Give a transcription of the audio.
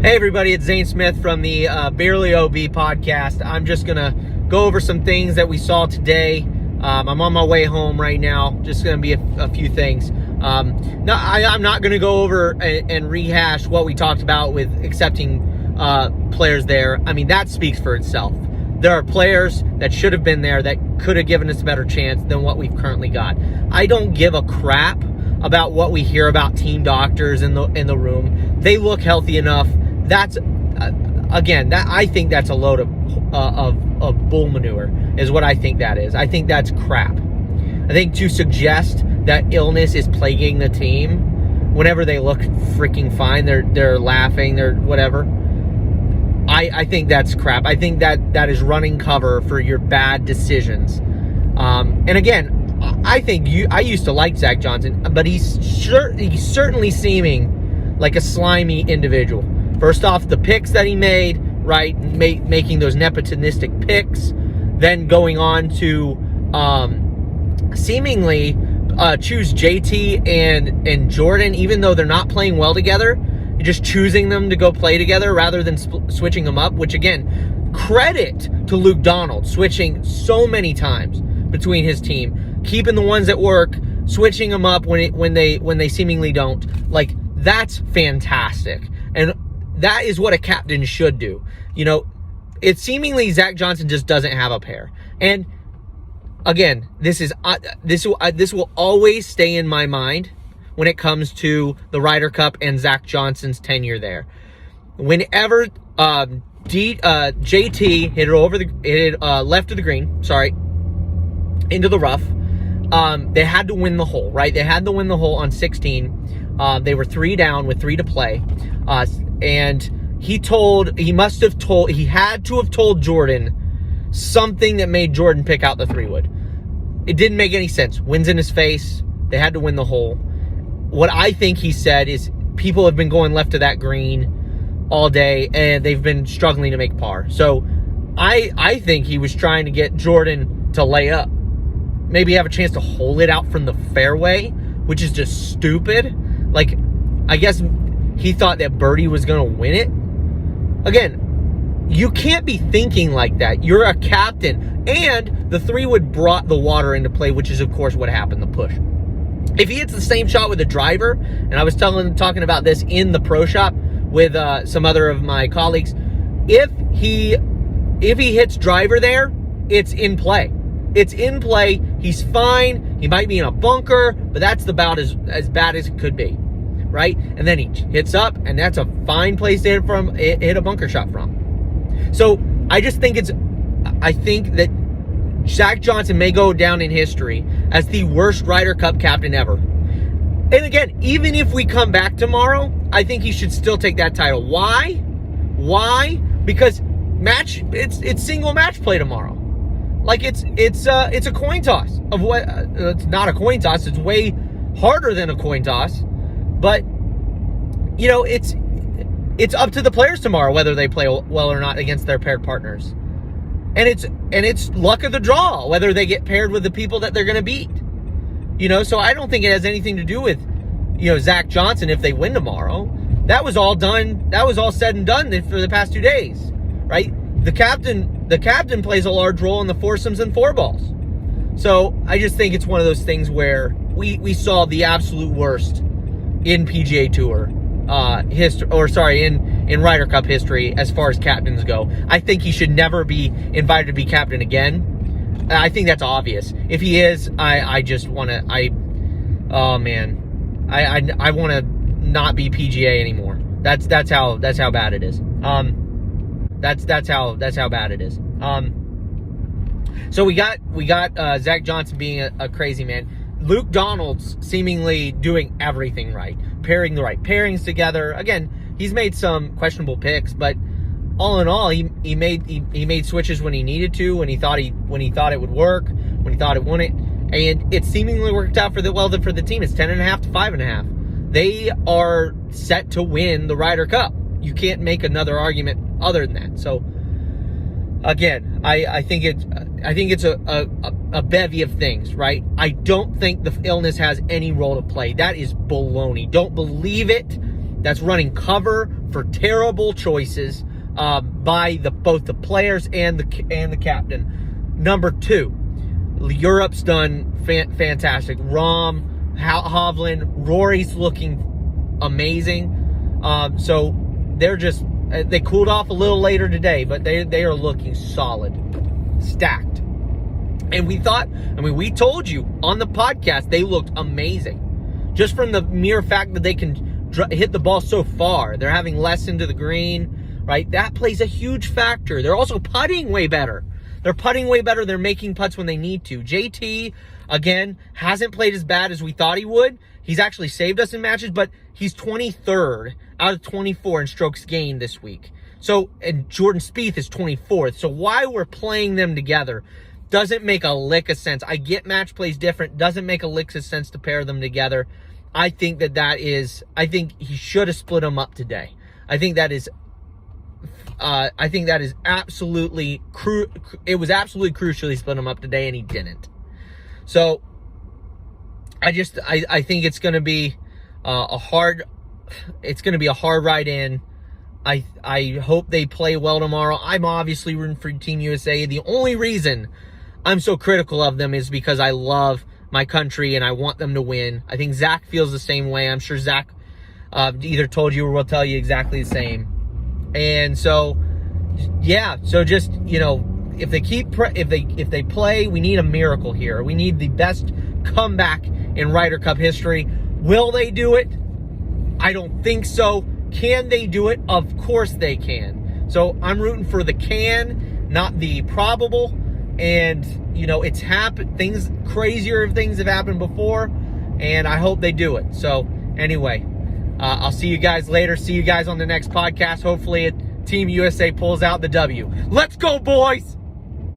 Hey everybody, it's Zane Smith from the Barely OB podcast. I'm just gonna go over some things that we saw today. I'm on my way home right now. Just gonna be a few things. I'm not gonna go over and rehash what we talked about with accepting players there. I mean, that speaks for itself. There are players that should have been there that could have given us a better chance than what we've currently got. I don't give a crap about what we hear about team doctors in the room. They look healthy enough. That's I think that's a load of bull manure is what I think that is. I think that's crap. I think to suggest that illness is plaguing the team whenever they look freaking fine, they're laughing, they're whatever. I think that's crap. I think that is running cover for your bad decisions. And again, I used to like Zach Johnson, but he's certainly seeming like a slimy individual. First off, the picks that he made, right, making those nepotistic picks, then going on to seemingly choose JT and Jordan, even though they're not playing well together, just choosing them to go play together rather than switching them up, which again, credit to Luke Donald, switching so many times between his team, keeping the ones that work, switching them up when they seemingly don't. Like, that's fantastic. And that is what a captain should do. You know, it's seemingly Zach Johnson just doesn't have a pair. And again, this will always stay in my mind when it comes to the Ryder Cup and Zach Johnson's tenure there. Whenever JT hit it left of the green, into the rough, they had to win the hole, right? They had to win the hole on 16. They were 3 down with 3 to play. And he had to have told Jordan something that made Jordan pick out the 3-wood. It didn't make any sense. Wind's in his face. They had to win the hole. What I think he said is people have been going left of that green all day and they've been struggling to make par. So I think he was trying to get Jordan to lay up. Maybe have a chance to hole it out from the fairway, which is just stupid. Like, I guess he thought that birdie was going to win it. Again, you can't be thinking like that. You're a captain. And the 3-wood brought the water into play, which is, of course, what happened, the push. If he hits the same shot with a driver, and I was talking about this in the pro shop with some other of my colleagues, if he hits driver there, it's in play. It's in play. He's fine. He might be in a bunker, but that's about as bad as it could be. Right? And then he hits up, and that's a fine place to hit a bunker shot from. So I think that Zach Johnson may go down in history as the worst Ryder Cup captain ever. And again, even if we come back tomorrow, I think he should still take that title. Why? Because it's single match play tomorrow. Like, it's a coin toss of what it's not a coin toss. It's way harder than a coin toss. But, you know, it's up to the players tomorrow whether they play well or not against their paired partners. And it's luck of the draw whether they get paired with the people that they're going to beat. You know, so I don't think it has anything to do with, you know, Zach Johnson if they win tomorrow. That was all done. That was all said and done for the past 2 days, right? The captain plays a large role in the foursomes and 4-balls. So I just think it's one of those things where we saw the absolute worst in PGA Tour history, in Ryder Cup history as far as captains go. I think he should never be invited to be captain again. I think that's obvious. If he is, I just want to. Oh man, I want to not be PGA anymore. That's how bad it is. That's how bad it is. So we got Zach Johnson being a crazy man. Luke Donald's seemingly doing everything right, pairing the right pairings together. Again, he's made some questionable picks, but all in all, he made switches when he needed to, when he thought it would work, when he thought it wouldn't, and it seemingly worked out for the team. It's 10.5 to 5.5. They are set to win the Ryder Cup. You can't make another argument other than that. So again, I think it's a bevy of things, right? I don't think the illness has any role to play. That is baloney. Don't believe it. that's running cover for terrible choices by both the players and the captain. Number 2, Europe's done fantastic. Rahm, Hovland, Rory's looking amazing. So they cooled off a little later today, but they are looking solid, stacked. And we told you on the podcast they looked amazing, just from the mere fact that they can hit the ball so far. They're having less into the green, right? That plays a huge factor. They're also putting way better. They're making putts when they need to. JT, again, hasn't played as bad as we thought he would. He's actually saved us in matches, but he's 23rd out of 24 in strokes gained this week. So, and Jordan Spieth is 24th. So why we're playing them together doesn't make a lick of sense. I get match plays different. Doesn't make a lick of sense to pair them together. I think I think he should have split them up today. I think that is absolutely it was absolutely crucial he split them up today, and he didn't. So I think it's going to be a hard ride in. I hope they play well tomorrow. I'm obviously rooting for Team USA. The only reason I'm so critical of them is because I love my country and I want them to win. I think Zach feels the same way. I'm sure Zach either told you or will tell you exactly the same. And so, yeah. So just, if they play, we need a miracle here. We need the best comeback in Ryder Cup history. Will they do it? I don't think so. Can they do it? Of course they can. So I'm rooting for the can, not the probable. And, it's happened. Crazier things have happened before, and I hope they do it. So anyway, I'll see you guys later. See you guys on the next podcast. Hopefully Team USA pulls out the W. Let's go, boys!